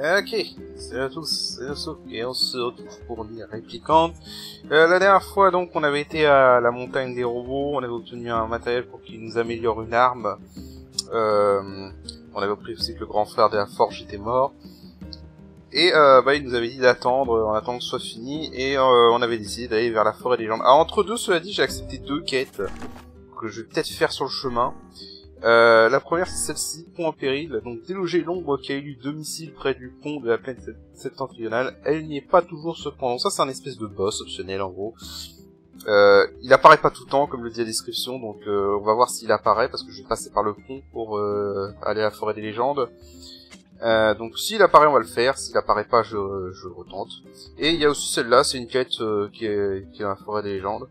Ok, salut à tous, c'est Nosso, et on se retrouve pour Nier Replicant. La dernière fois, donc, on avait été à la montagne des robots, on avait obtenu un matériel pour qu'il nous améliore une arme. On avait appris aussi que le grand frère de la forge était mort. Et il nous avait dit d'attendre, en attendant que ce soit fini, et on avait décidé d'aller vers la forêt des légendes. Alors entre deux, cela dit, j'ai accepté 2 quêtes, que je vais peut-être faire sur le chemin. La première c'est celle-ci, pont en péril, donc déloger l'ombre qui a élu domicile près du pont de la planète septentrionale, elle n'y est pas toujours cependant. Ça c'est un espèce de boss optionnel en gros. Il apparaît pas tout le temps comme le dit la description, donc on va voir s'il apparaît parce que je vais passer par le pont pour aller à la forêt des légendes. Donc s'il apparaît on va le faire, s'il apparaît pas je retente. Et il y a aussi celle-là, c'est une quête qui est dans la forêt des légendes.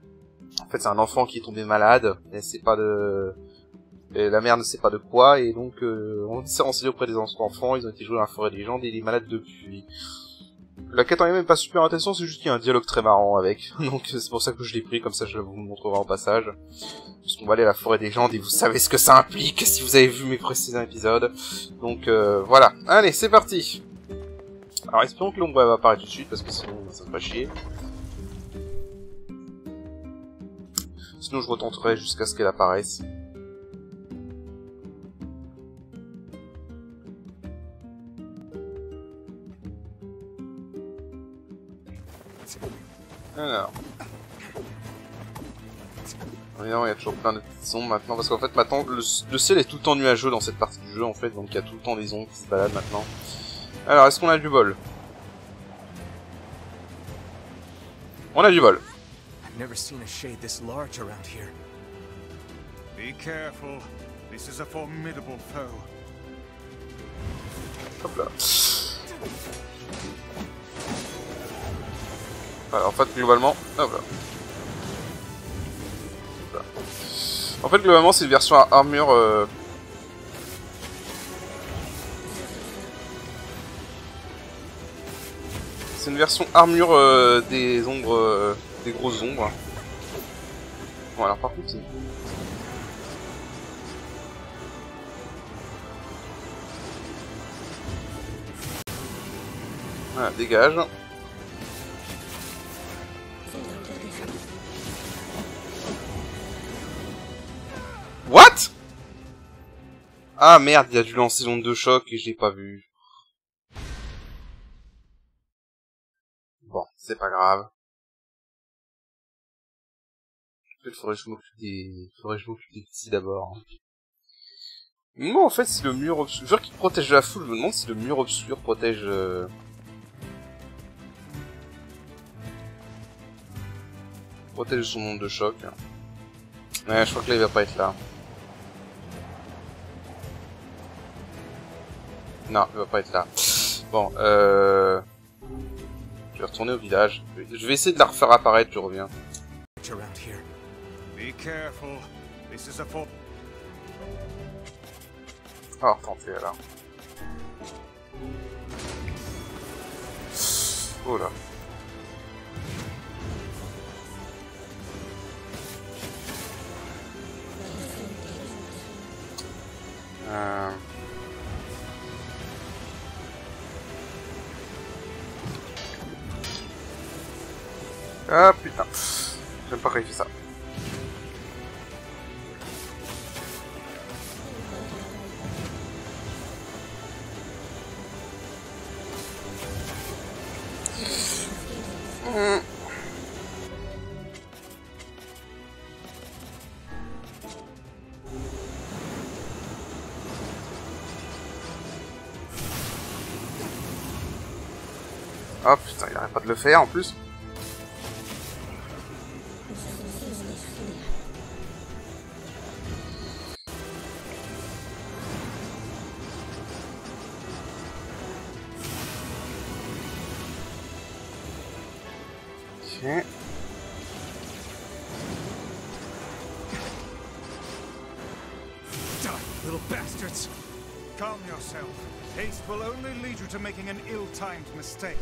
En fait c'est un enfant qui est tombé malade, et c'est pas de... Et la mère ne sait pas de quoi, et donc on s'est renseigné auprès des enfants, ils ont été joués dans la forêt des légendes, et il est malade depuis. La quête en elle-même pas super intéressante, c'est juste qu'il y a un dialogue très marrant avec, donc c'est pour ça que je l'ai pris, comme ça je vous montrerai en passage. Parce qu'on va aller à la forêt des légendes, et vous savez ce que ça implique si vous avez vu mes précédents épisodes. Donc voilà, allez c'est parti. Alors espérons que l'ombre va apparaître tout de suite, parce que sinon ça me fait chier. Sinon je retenterai jusqu'à ce qu'elle apparaisse. Alors. Non, il y a toujours plein de petites ombres maintenant, parce qu'en fait maintenant le ciel est tout le temps nuageux dans cette partie du jeu en fait, donc il y a tout le temps des ombres qui se baladent maintenant. Alors, est-ce qu'on a du bol? On a du bol. I've never seen a shade this large around here. Be careful. This is a formidable foe. Hop là. Alors, en fait, globalement... Hop là. En fait, globalement, c'est une version armure... C'est une version armure des ombres... des grosses ombres. Bon, alors par contre... Voilà, dégage. What? Ah merde, il a dû lancer l'onde de choc et je l'ai pas vu. Bon, c'est pas grave. En fait, faudrait que je m'occupe des petits d'abord. Moi, en fait, si le mur obscur... Je veux qu'il protège la foule, je me demande si le mur obscur protège... Protège son onde de choc. Ouais, je crois que là, il va pas être là. Non, il va pas être là. Bon, je vais retourner au village. Je vais essayer de la refaire apparaître, je reviens. Be careful. This is a for... Ah, tentez alors. Oh là. Ah putain, j'aime pas quand il fait ça. Ah putain, il arrête pas de le faire en plus. Ok. Die, little bastards! Calm yourself. Haste will only lead you to making an ill-timed mistake.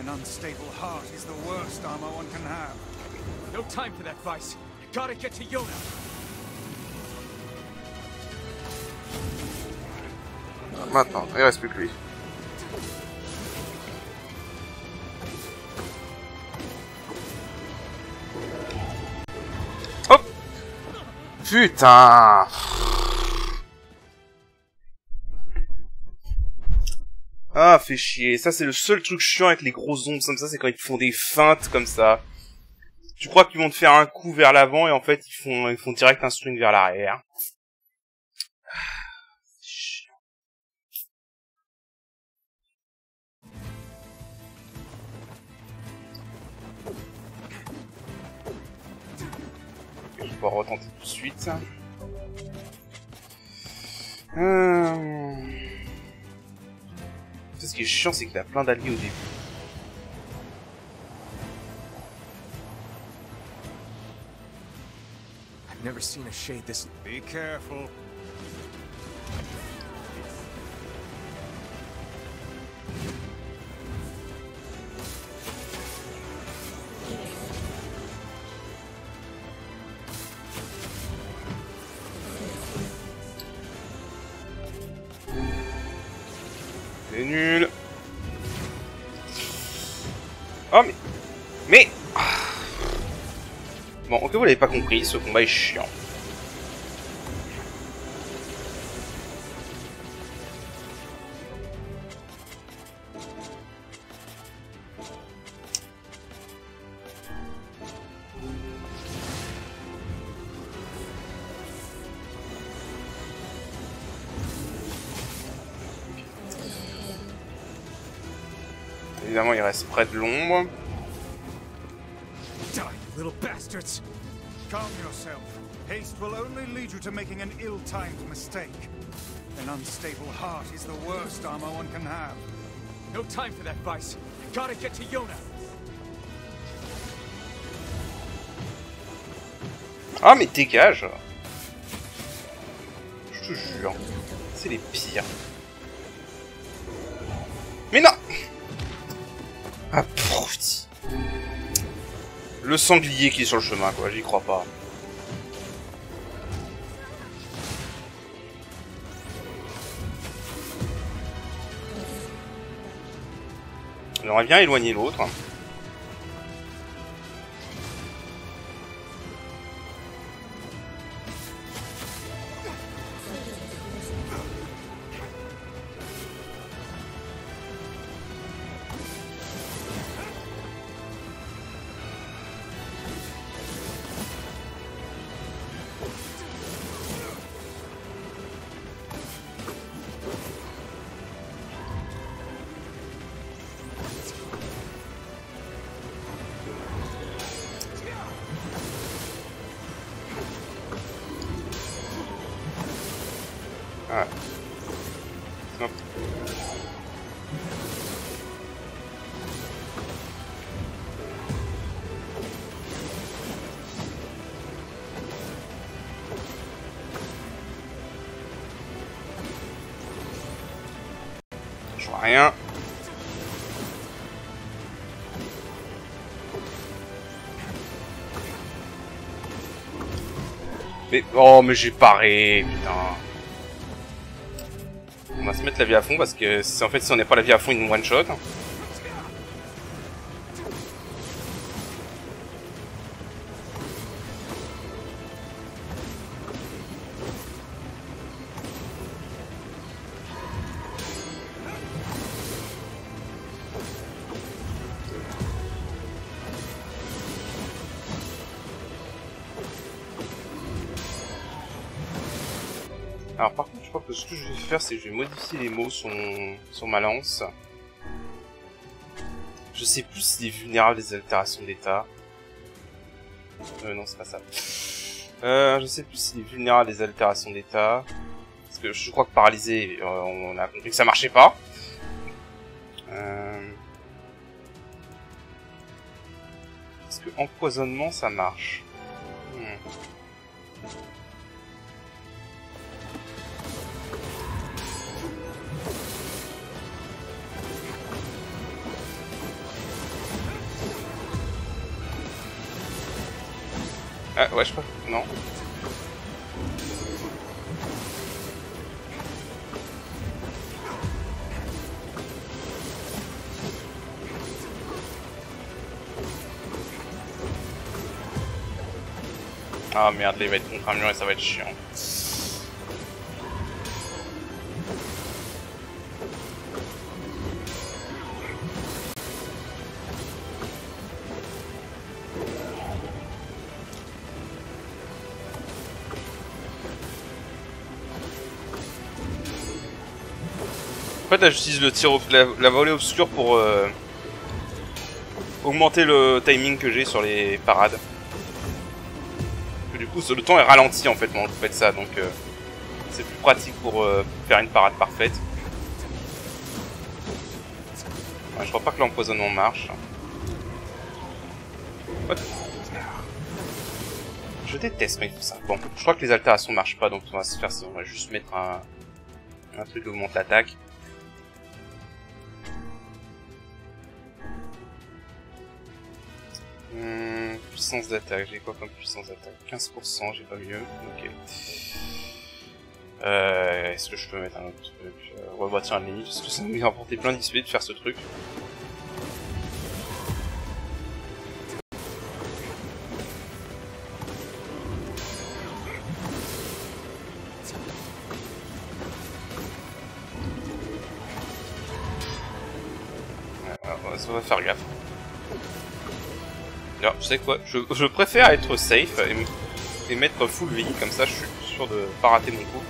An unstable heart is the worst armor one can have. No time for that, Vice. Gotta get to Yona. Maintenant, il reste plus que lui. Putain. Ah, fait chier. Ça, c'est le seul truc chiant avec les grosses ombres comme ça, c'est quand ils te font des feintes comme ça. Tu crois qu'ils vont te faire un coup vers l'avant et en fait, ils font direct un swing vers l'arrière. Je vais pouvoir retenter tout de suite. Ce qui est chiant, c'est qu'il a plein d'alliés au début. I've never seen a shade this. Be careful. C'est nul. Oh mais bon, ok, vous l'avez pas compris, ce combat est chiant. Évidemment, il reste près de l'ombre. Die, you little bastards! Calm yourself. Haste will only lead you to making an ill-timed mistake. An unstable heart is the worst armor one can have. No time for that, Vice. Gotta get to Yona. Ah mais dégage. Je te jure. C'est les pires. Mais non. Ah putain. Le sanglier qui est sur le chemin, quoi, j'y crois pas. J'aimerais bien éloigner l'autre. Ah. Hop. Je vois rien. Mais oh mais j'ai paré, putain. On va se mettre la vie à fond parce que en fait si on n'est pas la vie à fond il nous one shot. Alors par contre je crois que ce que je vais faire c'est que je vais modifier les mots sur ma lance. Je sais plus s'il est vulnérable des altérations d'état. Non c'est pas ça. Je sais plus s'il est vulnérable des altérations d'état. Parce que je crois que paralysé, on a compris que ça marchait pas. Parce que empoisonnement ça marche. Ah ouais je crois que non. Ah merde, là il va être contre un mur et ça va être chiant. En fait là j'utilise le tir la volée obscure pour augmenter le timing que j'ai sur les parades. Du coup le temps est ralenti en fait quand vous faites ça, donc c'est plus pratique pour faire une parade parfaite. Ouais, je crois pas que l'empoisonnement marche. What? Je déteste quand ils font ça. Bon, je crois que les altérations marchent pas, donc on va se faire ça. On va juste mettre un truc qui augmente l'attaque. Puissance d'attaque, j'ai quoi comme puissance d'attaque? 15%, j'ai pas mieux, ok. Est-ce que je peux mettre un autre truc? Ouais, bah tiens, à la limite, parce que ça m'a apporté plein d'XP de faire ce truc. Ouais, ça va faire gaffe. Alors, tu sais quoi, je préfère être safe et mettre full vie, comme ça je suis sûr de pas rater mon coup.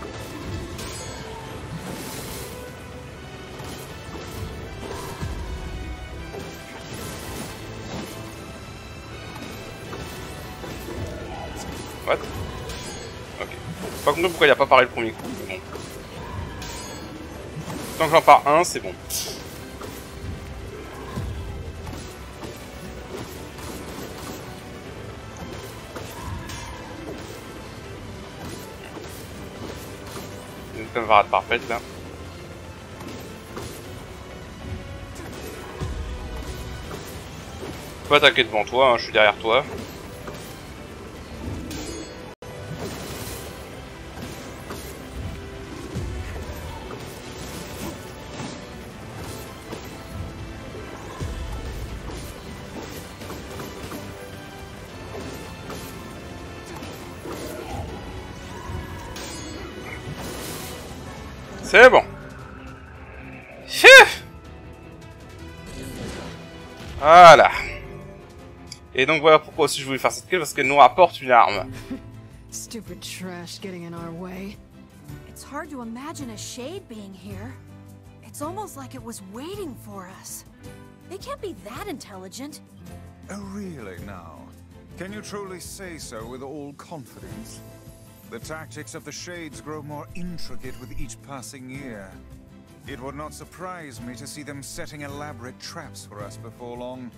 What? Ok. Pas compris pourquoi il a pas paré le premier coup, mais bon. Tant que j'en pars un, c'est bon. Une parade parfaite là. Tu peux attaquer devant toi, hein, je suis derrière toi. C'est bon. Voilà. Et donc voilà pourquoi aussi je voulais faire cette quête, parce qu'elle nous rapporte une arme. Stupid trash getting in our way. It's hard to imagine a shade being here. It's almost like it was waiting for us. They can't be that intelligent. Oh, really now? Can you truly say so with all confidence? The tactics of the Shades grow more intricate with each passing year. It would not surprise me to see them setting elaborate traps for us before long.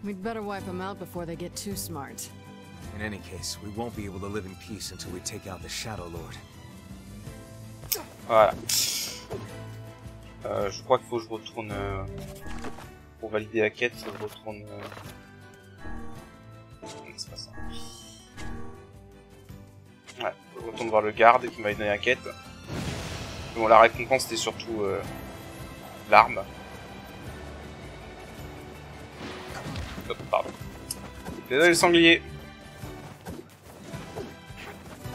We'd better wipe them out before they get too smart. In any case, we won't be able to live in peace until we take out the Shadow Lord. Voilà. Je crois qu'il faut que je retourne... pour valider la quête, il faut que je retourne... C'est pas ça. Ouais, je retourne voir le garde qui m'a donné la quête. Bon, la récompense c'était surtout l'arme. Hop, pardon. Désolé le sanglier.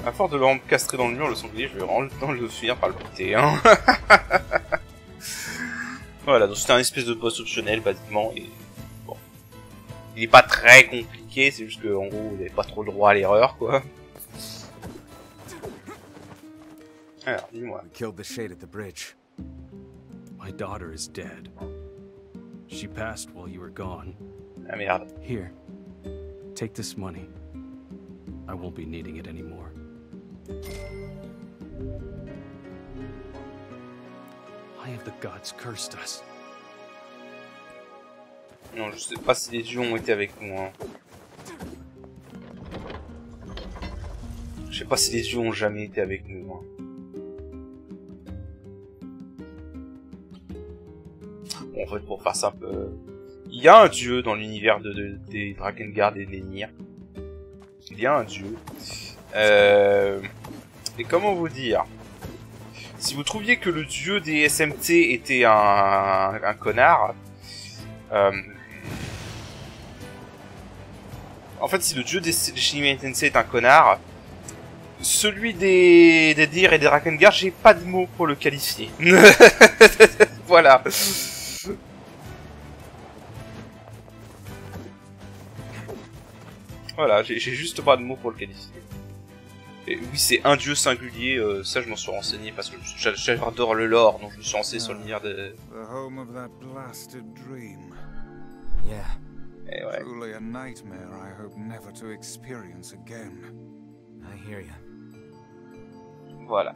À force de le castrer dans le mur, le sanglier, je vais vraiment le finir par le buter, hein. Voilà, donc c'était un espèce de boss optionnel, basiquement, et bon. Il est pas très compliqué, c'est juste qu'en gros, vous n'avez pas trop le droit à l'erreur, quoi. Alors, dis-moi. We killed the Shade at the bridge. My daughter is dead. She passed while you were gone. Ah merde. Here, take this money. I won't be needing it anymore. Why have the gods cursed us? Non, je sais pas si les dieux ont été avec nous, hein. Je sais pas si les dieux ont jamais été avec nous, hein. Bon, en fait, pour faire simple, il y a un dieu dans l'univers des Drakengard et des Nir. Il y a un dieu. Et comment vous dire? Si vous trouviez que le dieu des SMT était un connard, En fait, si le dieu des Shin Megami Tensei est un connard, celui des Dir et des Drakengard, j'ai pas de mots pour le qualifier. Voilà. Voilà, j'ai juste pas de mots pour le qualifier. Et oui, c'est un dieu singulier, ça je m'en suis renseigné parce que j'adore le lore, donc je me suis renseigné sur l'univers de... The home of that blasted dream. Yeah. Et ouais. Truly a nightmare I hope never to experience again. I hear you. Voilà.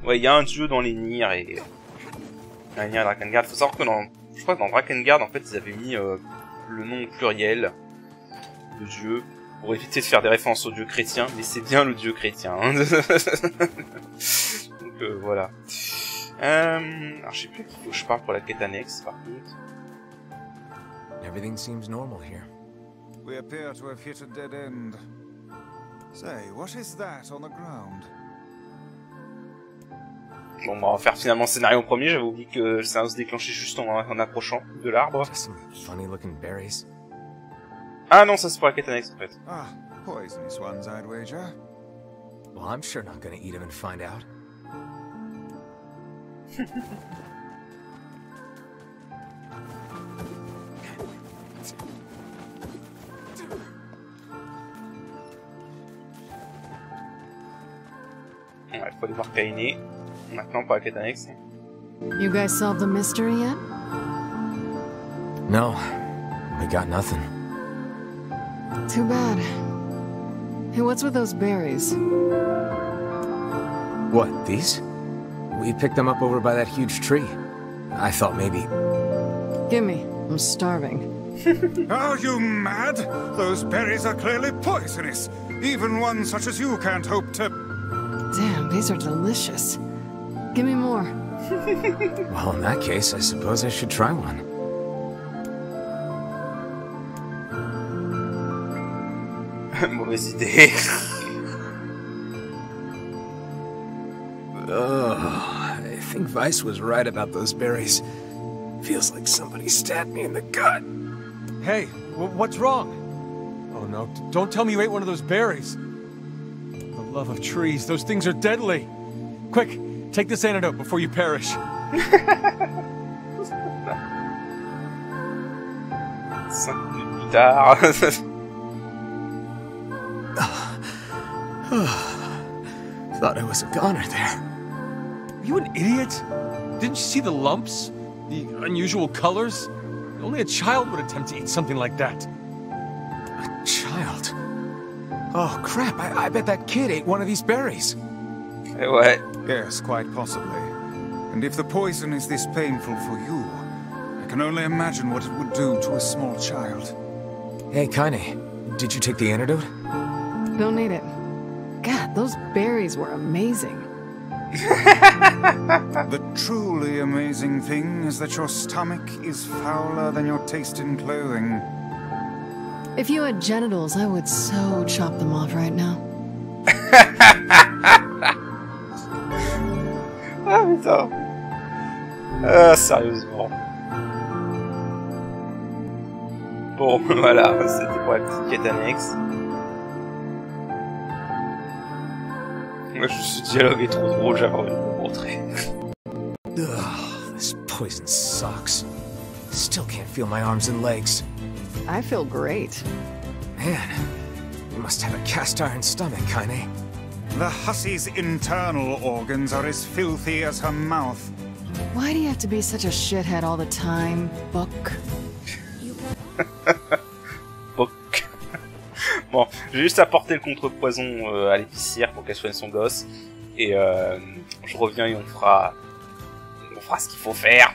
Ouais, il y a un dieu dans les Nirs et... Un Nir Drakengard. Faut savoir que je crois que dans Drakengard, en fait, ils avaient mis le nom pluriel de dieu pour éviter de faire des références au dieu chrétien, mais c'est bien le dieu chrétien. Hein. Donc voilà. Alors je sais plus qu'il faut que je parle pour la quête annexe, par contre. Everything seems normal here. We appear to have hit a dead end. Say, what is that on the ground? Bon, bah, on va faire finalement le scénario en premier. J'avais oublié que ça va se déclencher juste en approchant de l'arbre. Just some funny looking berries. Ah non, ça c'est pour la quête annexe en fait. Ah, poisonous ones, I'd wager. Well, I'm sure not gonna eat them and find out. Ouais, il faut aller voir Kaine. Maintenant pour la quête annexe. You guys solved the mystery yet? No, we got nothing. Too bad. Hey, what's with those berries? What, these? We picked them up over by that huge tree. I thought maybe... Gimme. I'm starving. Are you mad? Those berries are clearly poisonous. Even one such as you can't hope to... Damn, these are delicious. Give me more. Well, in that case, I suppose I should try one. Mauvaise idée. I think Vice was right about those berries. Feels like somebody stabbed me in the gut. Hey, what's wrong? Oh no, don't tell me you ate one of those berries. For the love of trees, those things are deadly. Quick, take this antidote before you perish. Cinq minutes plus tard. Thought I was a goner there. Are you an idiot? Didn't you see the lumps? The unusual colors? Only a child would attempt to eat something like that. A child? Oh, crap. I bet that kid ate one of these berries. Et ouais. Yes, quite possibly. And if the poison is this painful for you, I can only imagine what it would do to a small child. Hey, Kaine, did you take the antidote? Don't need it. God, those berries were amazing. The truly amazing thing is that your stomach is fouler than your taste in clothing. If you had genitals, I would so chop them off right now. Ah putain. Sérieusement. Bon, voilà, c'était pour la petite quête annexe. Moi, ce dialogue est trop drôle, j'avais envie de le montrer. Ugh, this poison sucks. Still can't feel my arms and legs. I feel great. Man, you must have a cast iron stomach, Kaine. The hussy's internal organs are as filthy as her mouth. Why do you have to be such a shithead all the time, Book? Book. Bon, j'ai juste apporté le contrepoison à l'épicière pour qu'elle soigne son gosse. Et je reviens et on fera ce qu'il faut faire.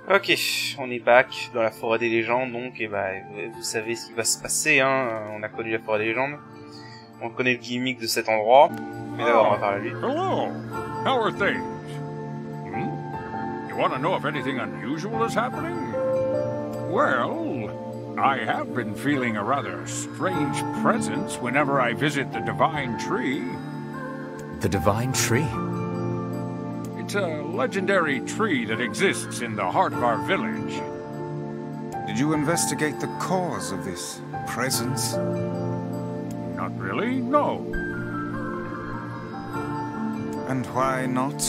Ok, on est back dans la forêt des légendes, donc, et bah, vous savez ce qui va se passer, hein. On a connu la forêt des légendes. On connaît le gimmick de cet endroit. Mais d'abord, on va parler à lui. Hello. How are things? You want to know if anything unusual is happening? Well, I have been feeling a rather strange presence whenever I visit the Divine Tree. The Divine Tree? It's a legendary tree that exists in the heart of our village. Did Did you investigate the cause of this presence? Not really, no. And why not?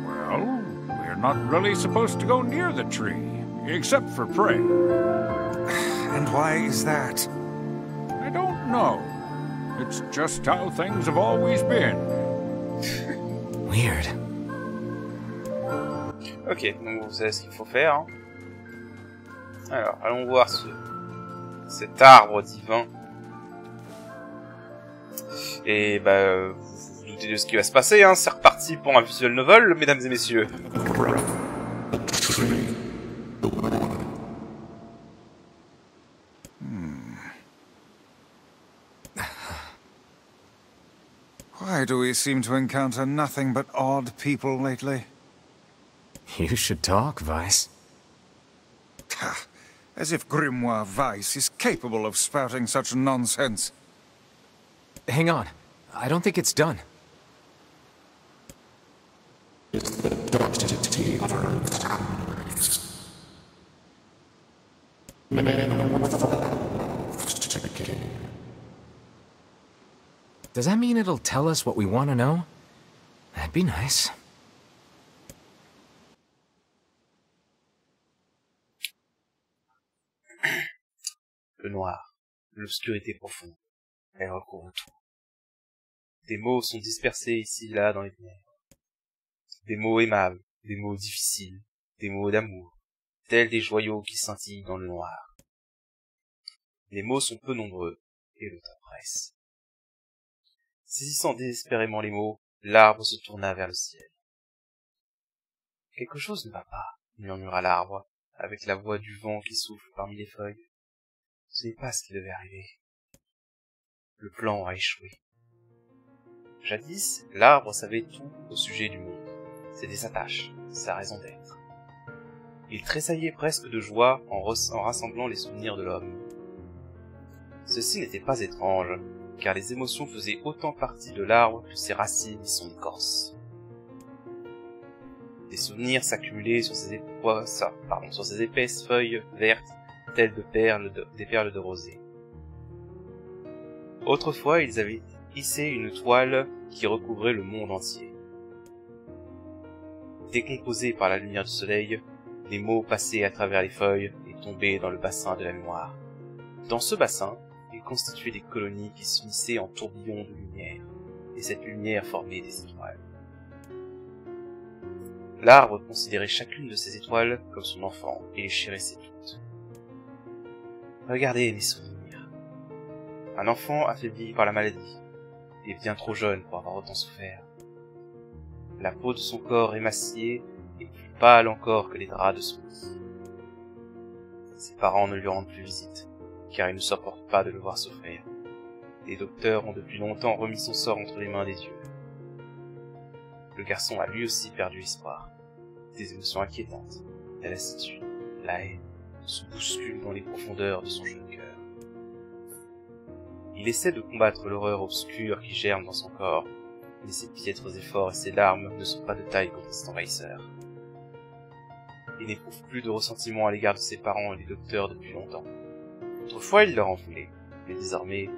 Well, we're not really supposed to go near the tree, except for prey. And why is that? I don't know. It's just how things have always been. Weird. Ok, donc vous savez ce qu'il faut faire. Hein. Alors, allons voir cet arbre divin. Et bah, vous vous doutez de ce qui va se passer, hein. C'est reparti pour un visual novel, mesdames et messieurs. Why do we seem to encounter nothing but odd people lately? You should talk, Vice. Ha! As if Grimoire Weiss is capable of spouting such nonsense. Hang on. I don't think it's done. Does that mean it'll tell us what we want to know? That'd be nice. Le noir, l'obscurité profonde, elle recouvre tout. Des mots sont dispersés ici et là dans les ténèbres. Des mots aimables, des mots difficiles, des mots d'amour, tels des joyaux qui scintillent dans le noir. Les mots sont peu nombreux, et le temps presse. Saisissant désespérément les mots, l'arbre se tourna vers le ciel. Quelque chose ne va pas, murmura l'arbre, avec la voix du vent qui souffle parmi les feuilles. Ce n'est pas ce qui devait arriver. Le plan a échoué. Jadis, l'arbre savait tout au sujet du monde. C'était sa tâche, sa raison d'être. Il tressaillait presque de joie en rassemblant les souvenirs de l'homme. Ceci n'était pas étrange, car les émotions faisaient autant partie de l'arbre que ses racines et son écorce. Des souvenirs s'accumulaient sur ses épaisses feuilles vertes, telles des perles de rosée. Autrefois, ils avaient hissé une toile qui recouvrait le monde entier. Décomposés par la lumière du soleil, les mots passaient à travers les feuilles et tombaient dans le bassin de la mémoire. Dans ce bassin, ils constituaient des colonies qui s'unissaient en tourbillons de lumière, et cette lumière formait des étoiles. L'arbre considérait chacune de ces étoiles comme son enfant et les chérissait toutes. Regardez mes souvenirs. Un enfant affaibli par la maladie, et bien trop jeune pour avoir autant souffert. La peau de son corps émaciée et plus pâle encore que les draps de son lit. Ses parents ne lui rendent plus visite, car ils ne supportent pas de le voir souffrir. Les docteurs ont depuis longtemps remis son sort entre les mains des dieux. Le garçon a lui aussi perdu espoir. Des émotions inquiétantes, la lassitude, la haine, se bousculent dans les profondeurs de son jeune cœur. Il essaie de combattre l'horreur obscure qui germe dans son corps, mais ses piètres efforts et ses larmes ne sont pas de taille contre cet envahisseur. Il n'éprouve plus de ressentiment à l'égard de ses parents et des docteurs depuis longtemps. Autrefois, il leur en voulait, mais désormais,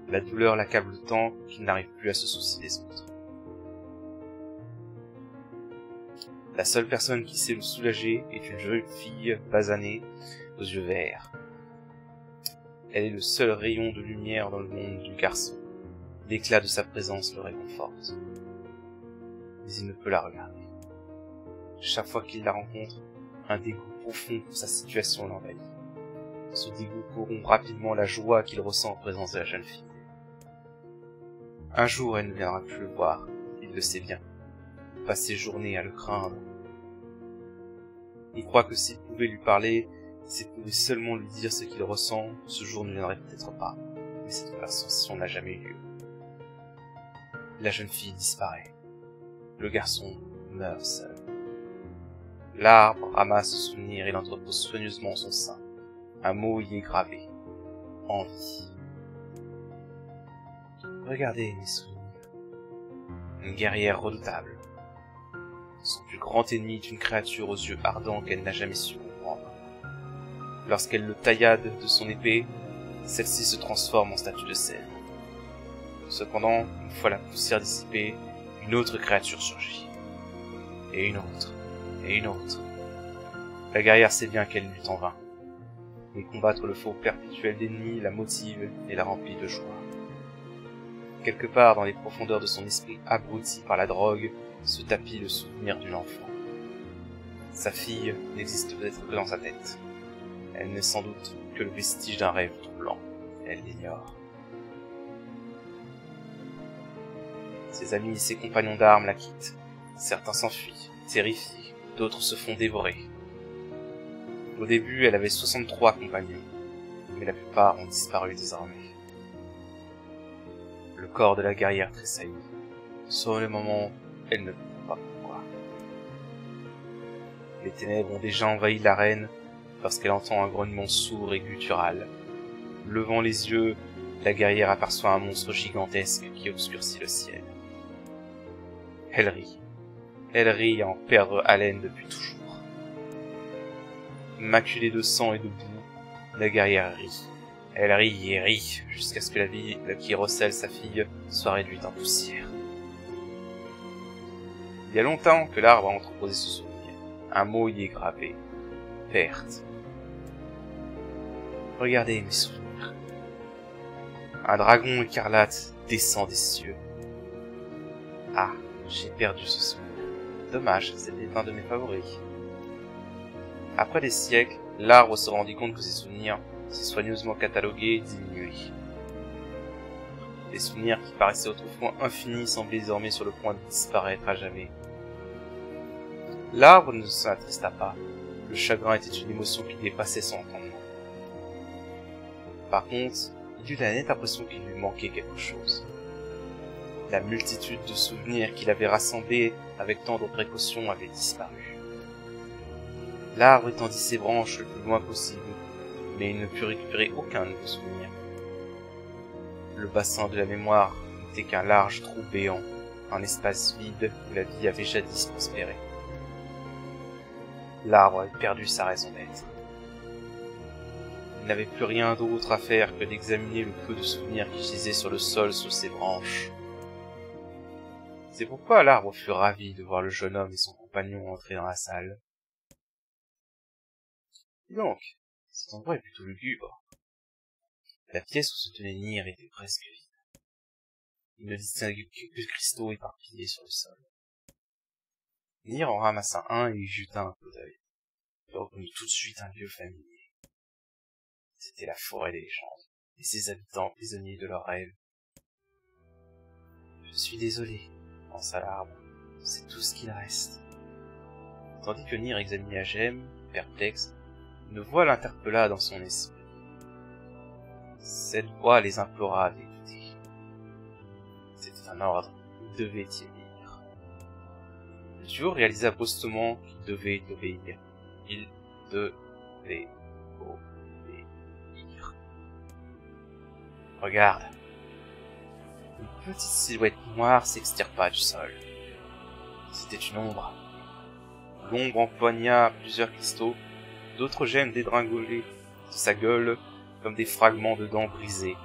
la douleur l'accable tant qu'il n'arrive plus à se soucier des autres. La seule personne qui sait le soulager est une jeune fille basanée aux yeux verts. Elle est le seul rayon de lumière dans le monde du garçon. L'éclat de sa présence le réconforte. Mais il ne peut la regarder. Chaque fois qu'il la rencontre, un dégoût profond pour sa situation l'envahit. Ce dégoût corrompt rapidement la joie qu'il ressent en présence de la jeune fille. Un jour, elle ne viendra plus le voir, il le sait bien. Il passe ses journées à le craindre. Il croit que s'il pouvait lui parler, s'il pouvait seulement lui dire ce qu'il ressent, ce jour ne viendrait peut-être pas. Mais cette conversation n'a jamais eu lieu. La jeune fille disparaît. Le garçon meurt seul. L'arbre ramasse ce souvenir et l'entrepose soigneusement en son sein. Un mot y est gravé. Envie. Regardez mes souvenirs. Une guerrière redoutable. Son plus grand ennemi est une créature aux yeux ardents qu'elle n'a jamais su comprendre. lorsqu'elle le taillade de son épée, celle-ci se transforme en statue de sel. Cependant, une fois la poussière dissipée, une autre créature surgit. Et une autre. Et une autre. La guerrière sait bien qu'elle lutte en vain. Mais combattre le faux perpétuel d'ennemis la motive et la remplit de joie. Quelque part dans les profondeurs de son esprit abruti par la drogue, se tapit le souvenir d'une enfant. Sa fille n'existe peut-être que dans sa tête. Elle n'est sans doute que le vestige d'un rêve troublant. Elle l'ignore. Ses amis et ses compagnons d'armes la quittent. Certains s'enfuient, terrifiés, d'autres se font dévorer. Au début, elle avait 63 compagnons, mais la plupart ont disparu désormais. Le corps de la guerrière tressaillit. Sur le moment, elle ne comprend pas pourquoi. Les ténèbres ont déjà envahi l'arène lorsqu'elle entend un grognement sourd et guttural. Levant les yeux, la guerrière aperçoit un monstre gigantesque qui obscurcit le ciel. Elle rit. Elle rit à en perdre haleine depuis toujours. Maculée de sang et de boue, la guerrière rit. Elle rit et rit jusqu'à ce que la vie qui recèle sa fille soit réduite en poussière. Il y a longtemps que l'arbre a entreposé ce souvenir. Un mot y est gravé. Perte. Regardez mes souvenirs. Un dragon écarlate descend des cieux. Ah, j'ai perdu ce souvenir. Dommage, c'était un de mes favoris. Après des siècles, l'arbre se rendit compte que ses souvenirs, si soigneusement catalogués, diminuaient. Les souvenirs qui paraissaient autrefois infinis semblaient désormais sur le point de disparaître à jamais. L'arbre ne s'attrista pas. Le chagrin était une émotion qui dépassait son entendement. Par contre, il eut la nette impression qu'il lui manquait quelque chose. La multitude de souvenirs qu'il avait rassemblés avec tant de précaution avait disparu. L'arbre étendit ses branches le plus loin possible, mais il ne put récupérer aucun nouveau souvenir. Le bassin de la mémoire n'était qu'un large trou béant, un espace vide où la vie avait jadis prospéré. L'arbre avait perdu sa raison d'être. Il n'avait plus rien d'autre à faire que d'examiner le peu de souvenirs qui gisaient sur le sol sous ses branches. C'est pourquoi l'arbre fut ravi de voir le jeune homme et son compagnon entrer dans la salle. Dis donc, cet endroit est plutôt lugubre. La pièce où se tenait Nier était presque vide. Il ne distinguait que quelques cristaux éparpillés sur le sol. Nier en ramassa un et y jeta un coup d'œil. Il reconnut tout de suite un lieu familier. C'était la forêt des légendes, et ses habitants prisonniers de leurs rêves. Je suis désolé, pensa l'arbre, c'est tout ce qu'il reste. Tandis que Nier examinait la gemme, perplexe, une voix l'interpella dans son esprit. Cette voix les implora d'écouter. C'était un ordre, ils devaient y obéir. Le duo réalisa brusquement qu'ils devaient obéir. Ils devaient obéir. Regarde. Une petite silhouette noire s'extirpa du sol. C'était une ombre. L'ombre empoigna plusieurs cristaux, d'autres gemmes dégringolaient de sa gueule comme des fragments de dents brisées,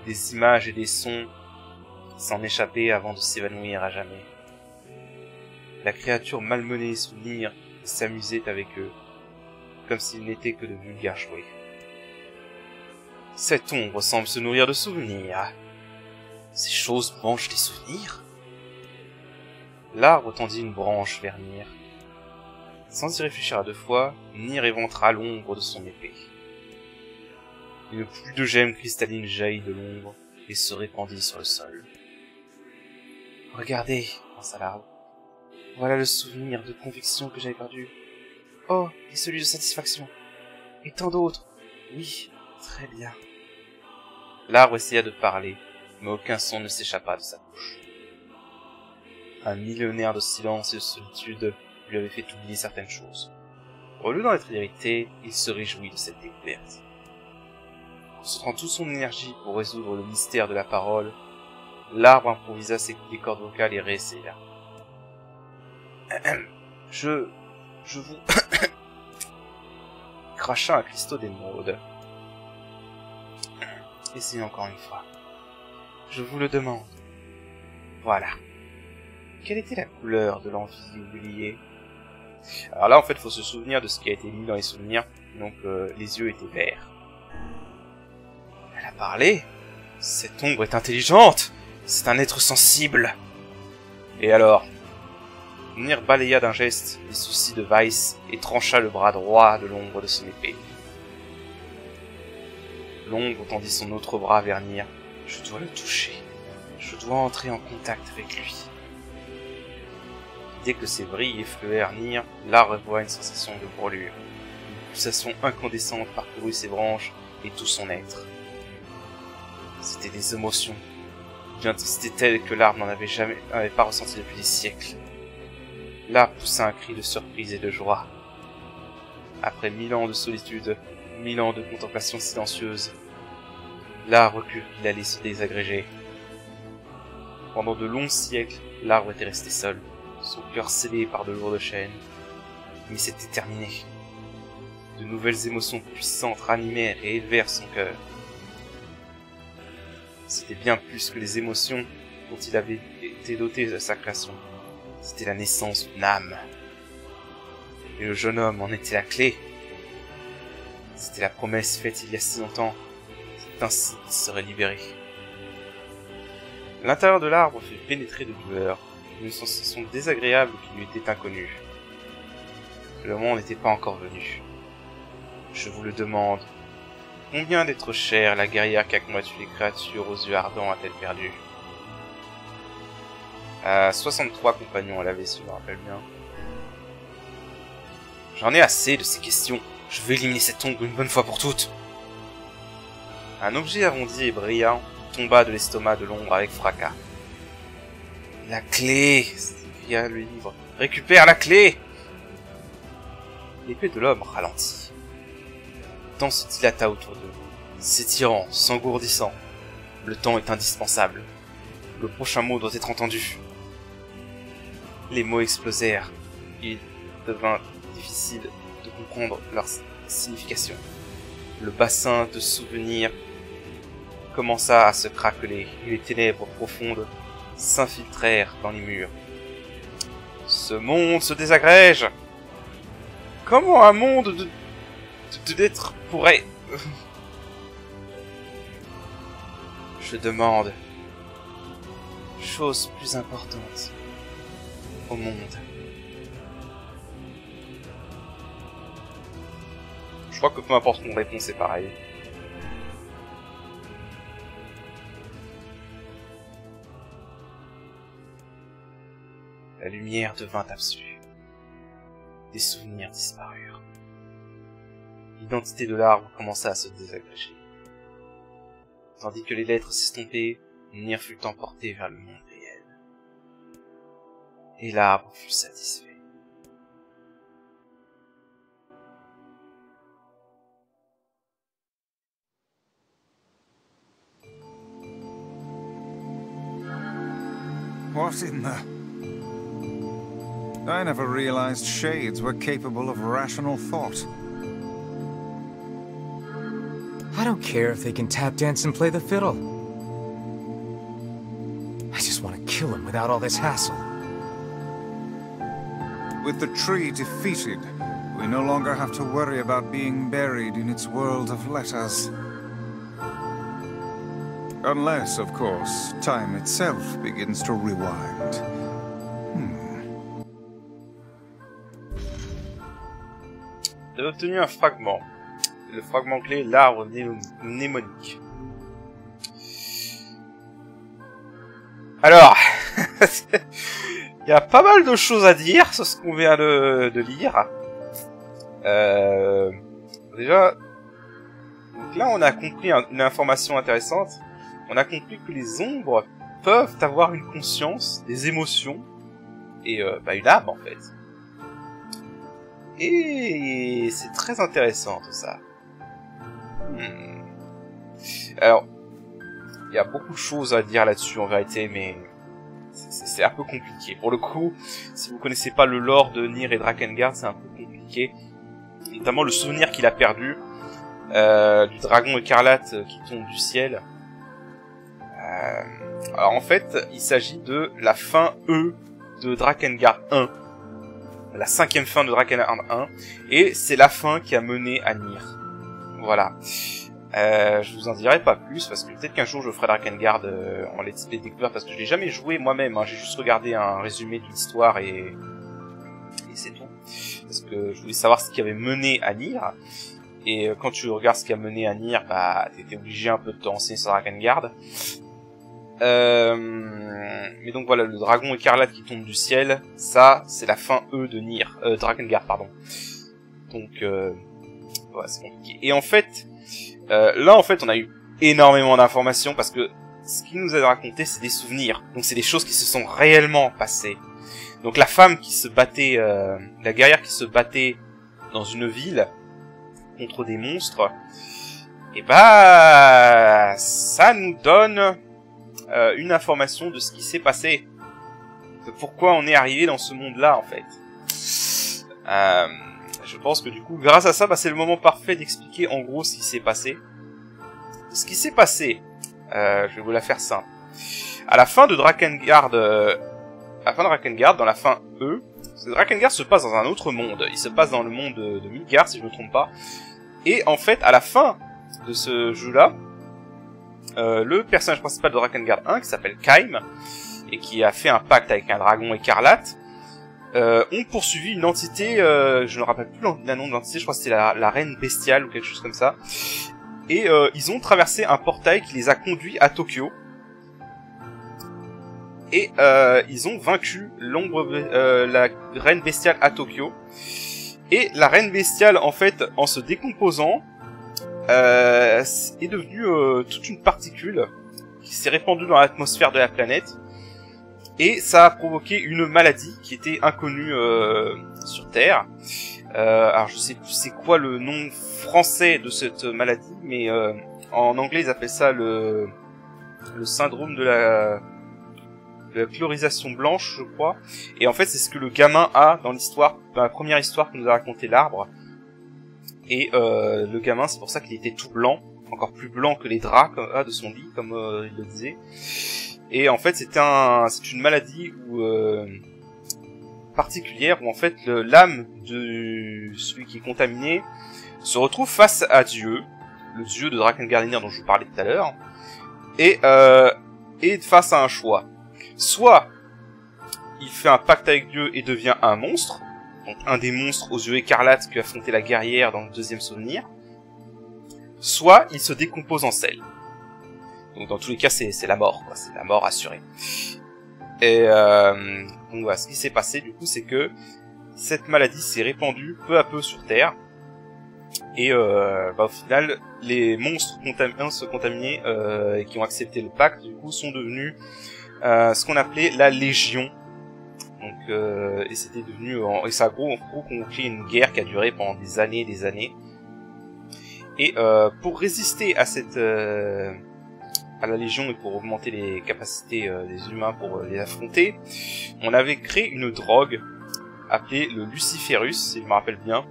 des images et des sons qui s'en échappaient avant de s'évanouir à jamais. La créature malmenait les souvenirs et s'amusait avec eux, comme s'ils n'étaient que de vulgaires jouets. Cette ombre semble se nourrir de souvenirs. Ces choses mangent des souvenirs? L'arbre tendit une branche vers Nier. Sans y réfléchir à deux fois, Nier éventra l'ombre de son épée. Une pluie de gemmes cristallines jaillit de l'ombre et se répandit sur le sol. Regardez, pensa l'arbre. Voilà le souvenir de conviction que j'avais perdu. Oh, et celui de satisfaction. Et tant d'autres. Oui, très bien. L'arbre essaya de parler, mais aucun son ne s'échappa de sa bouche. Un millénaire de silence et de solitude lui avait fait oublier certaines choses. Au lieu d'en être irrité, il se réjouit de cette découverte. Concentrant toute son énergie pour résoudre le mystère de la parole, l'arbre improvisa des cordes vocales et réessaya. Je vous... cracha un cristaux d'émeraude. Essayez encore une fois. Je vous le demande. Voilà. Quelle était la couleur de l'envie oubliée? Alors là, en fait, il faut se souvenir de ce qui a été mis dans les souvenirs. Donc, les yeux étaient verts. Elle a parlé. Cette ombre est intelligente. C'est un être sensible. Et alors? Nir balaya d'un geste les soucis de Weiss et trancha le bras droit de l'ombre de son épée. L'ombre tendit son autre bras vers Nir. Je dois le toucher. Je dois entrer en contact avec lui. Dès que ses vrilles effleuèrent Nir, là revoit une sensation de brûlure. Une pulsation incandescente parcourut ses branches et tout son être. C'était des émotions, d'une intensité telle que l'arbre n'avait pas ressenti depuis des siècles. L'arbre poussa un cri de surprise et de joie. Après 1000 ans de solitude, 1000 ans de contemplation silencieuse, l'arbre crut qu'il allait se désagréger. Pendant de longs siècles, l'arbre était resté seul, son cœur scellé par de lourdes chaînes. Mais c'était terminé. De nouvelles émotions puissantes ranimèrent et élevèrent son cœur. C'était bien plus que les émotions dont il avait été doté à sa création. C'était la naissance d'une âme. Et le jeune homme en était la clé. C'était la promesse faite il y a si longtemps. C'est ainsi qu'il serait libéré. L'intérieur de l'arbre fut pénétré de lueur, une sensation désagréable qui lui était inconnue. Le moment n'était pas encore venu. Je vous le demande. Combien d'êtres chers la guerrière qui a combattu les créatures aux yeux ardents a-t-elle perdu? 63 compagnons, elle avait, si je me rappelle bien. J'en ai assez de ces questions. Je veux éliminer cette ombre une bonne fois pour toutes. Un objet arrondi et brillant tomba de l'estomac de l'ombre avec fracas. La clé, s'écria le livre. Récupère la clé. L'épée de l'homme ralentit. Le temps se dilata autour d'eux, s'étirant, s'engourdissant. Le temps est indispensable. Le prochain mot doit être entendu. Les mots explosèrent. Il devint difficile de comprendre leur signification. Le bassin de souvenirs commença à se craqueler et les ténèbres profondes s'infiltrèrent dans les murs. Ce monde se désagrège. Comment un monde d'êtres pourrait... Je demande... chose plus importante au monde. Je crois que peu importe mon réponse, c'est pareil. La lumière devint absolue. Des souvenirs disparurent. L'identité de l'arbre commença à se désagréger. Tandis que les lettres s'estompaient, Nir fut emporté vers le monde réel. Et l'arbre fut satisfait. What in the... I never realized shades were capable of rational thought. I don't care if they can tap dance and play the fiddle. I just want to kill him without all this hassle. With the tree defeated, we no longer have to worry about being buried in its world of letters. Unless, of course, time itself begins to rewind. Vous avez obtenu un fragment. Le fragment clé, l'arbre mnémonique. Alors, il y a pas mal de choses à dire sur ce qu'on vient de lire. Déjà, donc là on a compris une information intéressante. On a compris que les ombres peuvent avoir une conscience, des émotions, et une âme en fait. Et c'est très intéressant tout ça. Alors, il y a beaucoup de choses à dire là-dessus en vérité, mais c'est un peu compliqué. Pour le coup, si vous connaissez pas le lore de Nier et Drakengard, c'est un peu compliqué. notamment le souvenir qu'il a perdu du dragon écarlate qui tombe du ciel. Alors en fait, il s'agit de la fin E de Drakengard 1, la 5e fin de Drakengard 1, et c'est la fin qui a mené à Nier. Voilà. Je vous en dirai pas plus parce que peut-être qu'un jour je ferai Drakengard en let's play découverte parce que je l'ai jamais joué moi-même, hein. J'ai juste regardé un résumé de l'histoire et c'est tout. Parce que je voulais savoir ce qui avait mené à Nier. Et quand tu regardes ce qui a mené à Nier, bah t'étais obligé un peu de te renseigner sur Drakengard. Mais donc voilà, le dragon écarlate qui tombe du ciel, ça c'est la fin E de Nier, Drakengard pardon. Donc ouais, c'est compliqué. Et en fait, là en fait on a eu énormément d'informations parce que ce qu'il nous a raconté c'est des souvenirs. Donc c'est des choses qui se sont réellement passées. Donc la femme qui se battait, la guerrière qui se battait dans une ville contre des monstres, et bah ça nous donne une information de ce qui s'est passé, de pourquoi on est arrivé dans ce monde-là en fait. Je pense que du coup, grâce à ça, bah, c'est le moment parfait d'expliquer en gros ce qui s'est passé. Ce qui s'est passé, je vais vous la faire simple. À la fin de Drakengard, dans la fin E, Drakengard se passe dans un autre monde. Il se passe dans le monde de Midgard, si je me trompe pas. Et en fait, à la fin de ce jeu-là, le personnage principal de Drakengard 1, qui s'appelle Kaim, et qui a fait un pacte avec un dragon écarlate, ont poursuivi une entité, je ne me rappelle plus le nom de l'entité, je crois que c'était la reine bestiale ou quelque chose comme ça. Et ils ont traversé un portail qui les a conduits à Tokyo. Et ils ont vaincu la reine bestiale à Tokyo. Et la reine bestiale, en fait, en se décomposant, est devenue toute une particule qui s'est répandue dans l'atmosphère de la planète. Et ça a provoqué une maladie qui était inconnue sur Terre. Alors je sais plus c'est quoi le nom français de cette maladie, mais en anglais ils appellent ça le syndrome de la chlorisation blanche, je crois. Et en fait c'est ce que le gamin a dans l'histoire, dans la première histoire que nous a raconté l'arbre. Et le gamin, c'est pour ça qu'il était tout blanc, encore plus blanc que les draps de son lit, comme il le disait. Et en fait, c'est une maladie particulière où en fait l'âme de celui qui est contaminé se retrouve face à Dieu, le dieu de Drakengard dont je vous parlais tout à l'heure, et face à un choix. Soit il fait un pacte avec Dieu et devient un monstre, donc un des monstres aux yeux écarlates qui a affronté la guerrière dans le deuxième souvenir, soit il se décompose en sel. Donc dans tous les cas c'est la mort, quoi. C'est la mort assurée. Et donc voilà, ce qui s'est passé du coup c'est que cette maladie s'est répandue peu à peu sur Terre. Et au final les monstres contaminés et qui ont accepté le pacte du coup sont devenus ce qu'on appelait la Légion. Donc et c'était devenu et ça a gros convoqué une guerre qui a duré pendant des années et des années. Et pour résister à cette à la Légion et pour augmenter les capacités des humains pour les affronter, on avait créé une drogue appelée le Luciferus, si je me rappelle bien,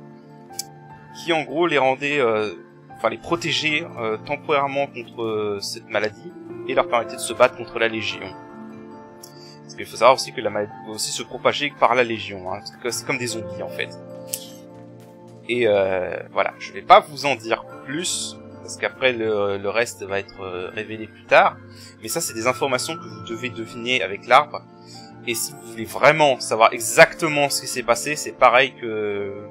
qui en gros les rendait, les protégeait temporairement contre cette maladie et leur permettait de se battre contre la Légion. Parce qu'il faut savoir aussi que la maladie peut aussi se propager par la Légion, hein, parce que c'est comme des zombies en fait. Et voilà, je vais pas vous en dire plus, parce qu'après le reste va être révélé plus tard. Mais ça c'est des informations que vous devez deviner avec l'arbre. Et si vous voulez vraiment savoir exactement ce qui s'est passé, c'est pareil que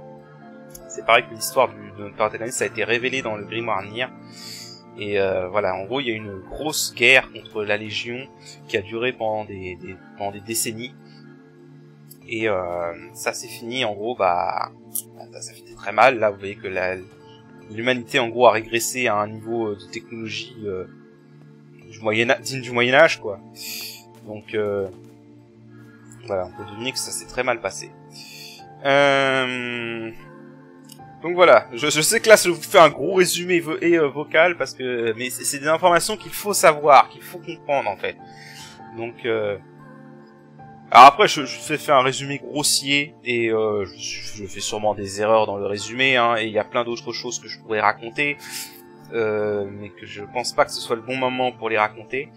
l'histoire de notre protagoniste, ça a été révélé dans le grimoire Nier. Et voilà, en gros il y a une grosse guerre contre la Légion qui a duré pendant des décennies. Et ça s'est fini en gros, ça fait très mal. Là vous voyez que l'humanité en gros a régressé à un niveau de technologie digne du Moyen-Âge quoi. Donc voilà, on peut deviner que ça s'est très mal passé. Donc voilà, je sais que là je vous fais un gros résumé vocal parce que mais c'est des informations qu'il faut savoir, qu'il faut comprendre en fait. Donc Alors après, je fais un résumé grossier, et je fais sûrement des erreurs dans le résumé, hein, et il y a plein d'autres choses que je pourrais raconter, mais que je pense pas que ce soit le bon moment pour les raconter.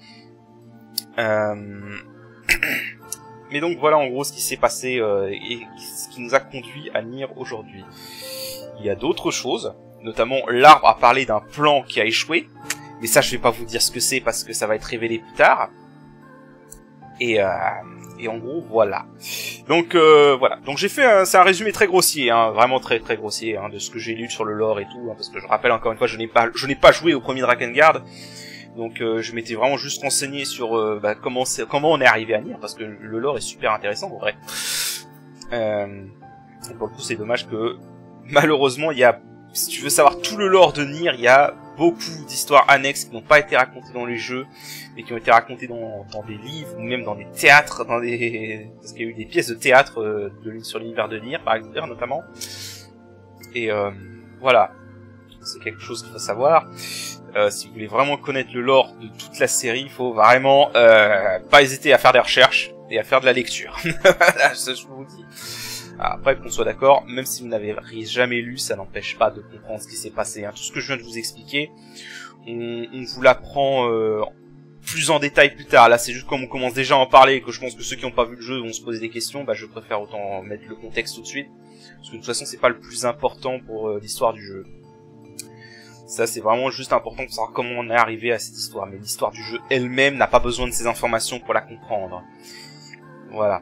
Mais donc voilà en gros ce qui s'est passé, et ce qui nous a conduit à Nier aujourd'hui. Il y a d'autres choses, notamment l'arbre a parlé d'un plan qui a échoué, mais ça je vais pas vous dire ce que c'est parce que ça va être révélé plus tard. Et en gros voilà. Donc voilà. Donc j'ai fait c'est un résumé très grossier, hein, vraiment très très grossier, hein, de ce que j'ai lu sur le lore et tout, hein, parce que je rappelle encore une fois, je n'ai pas joué au premier Drakengard, donc je m'étais vraiment juste renseigné sur comment on est arrivé à Nier, parce que le lore est super intéressant en vrai. Et pour le coup c'est dommage que malheureusement il y a, si tu veux savoir tout le lore de Nier, il y a beaucoup d'histoires annexes qui n'ont pas été racontées dans les jeux, mais qui ont été racontées dans des livres, ou même dans des théâtres, parce qu'il y a eu des pièces de théâtre sur l'univers de Nier, par exemple, notamment. Et voilà, c'est quelque chose qu'il faut savoir. Si vous voulez vraiment connaître le lore de toute la série, il faut vraiment pas hésiter à faire des recherches et à faire de la lecture. Ça, je vous le dis. Après, qu'on soit d'accord, même si vous n'avez jamais lu, ça n'empêche pas de comprendre ce qui s'est passé. Hein. Tout ce que je viens de vous expliquer, on vous l'apprend plus en détail plus tard. Là, c'est juste comme on commence déjà à en parler et que je pense que ceux qui n'ont pas vu le jeu vont se poser des questions, je préfère autant mettre le contexte tout de suite. Parce que de toute façon, c'est pas le plus important pour l'histoire du jeu. Ça, c'est vraiment juste important pour savoir comment on est arrivé à cette histoire. Mais l'histoire du jeu elle-même n'a pas besoin de ces informations pour la comprendre. Voilà.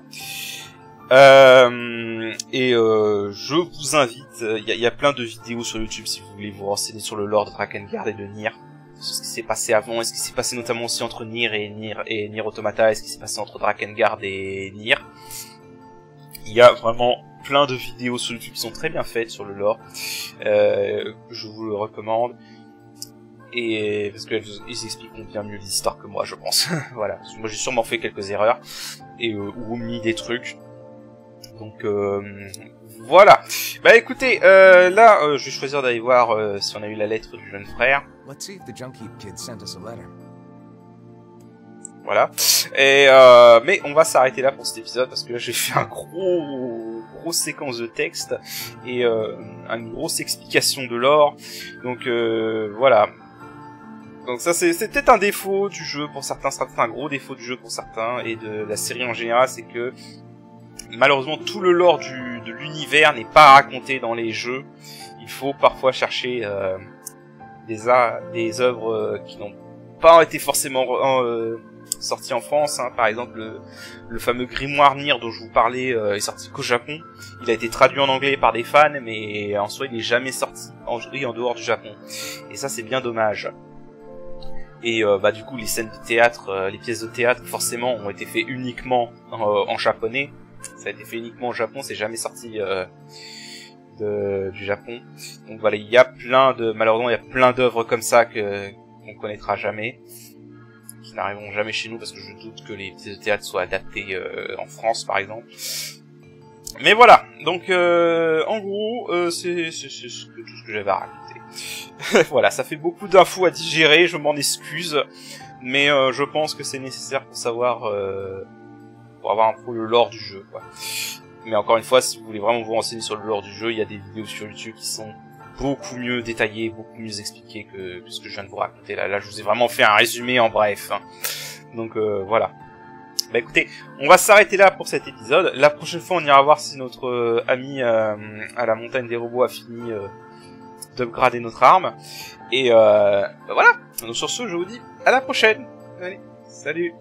Je vous invite, il y a plein de vidéos sur YouTube si vous voulez vous renseigner sur le lore de Drakengard et de Nier, sur ce qui s'est passé avant, et ce qui s'est passé notamment aussi entre Nier et Nier Automata, et ce qui s'est passé entre Drakengard et Nier. Il y a vraiment plein de vidéos sur YouTube qui sont très bien faites sur le lore, je vous le recommande, et parce qu'ils expliqueront bien mieux l'histoire que moi, je pense. Voilà, parce que moi j'ai sûrement fait quelques erreurs et ou omis des trucs. Donc voilà. Écoutez, là je vais choisir d'aller voir si on a eu la lettre du jeune frère. Voilà. Et mais on va s'arrêter là pour cet épisode parce que là j'ai fait un grosse séquence de texte et une grosse explication de lore. Donc voilà. Donc ça c'est peut-être un défaut du jeu pour certains, c'est peut-être un gros défaut du jeu pour certains et de la série en général, c'est que malheureusement tout le lore de l'univers n'est pas raconté dans les jeux. Il faut parfois chercher des œuvres qui n'ont pas été forcément sorties en France, hein. Par exemple le fameux grimoire Nier dont je vous parlais est sorti qu'au Japon. Il a été traduit en anglais par des fans, mais en soi il n'est jamais sorti en dehors du Japon. Et ça c'est bien dommage. Et du coup les scènes de théâtre, les pièces de théâtre forcément ont été faites uniquement en japonais. Ça a été fait uniquement au Japon, c'est jamais sorti du Japon. Donc voilà, malheureusement il y a plein d'œuvres comme ça qu'on connaîtra jamais, qui n'arriveront jamais chez nous parce que je doute que les pièces de théâtre soient adaptées en France par exemple. Mais voilà, donc en gros c'est tout ce que j'avais à raconter. Voilà, ça fait beaucoup d'infos à digérer, je m'en excuse, mais je pense que c'est nécessaire pour savoir pour avoir un peu le lore du jeu, quoi. Mais encore une fois, si vous voulez vraiment vous renseigner sur le lore du jeu, il y a des vidéos sur YouTube qui sont beaucoup mieux détaillées, beaucoup mieux expliquées que ce que je viens de vous raconter là. Là, je vous ai vraiment fait un résumé en bref. Hein. Donc voilà. Écoutez, on va s'arrêter là pour cet épisode. La prochaine fois, on ira voir si notre ami à la montagne des robots a fini d'upgrader notre arme. Et voilà. Donc sur ce, je vous dis à la prochaine. Allez, salut.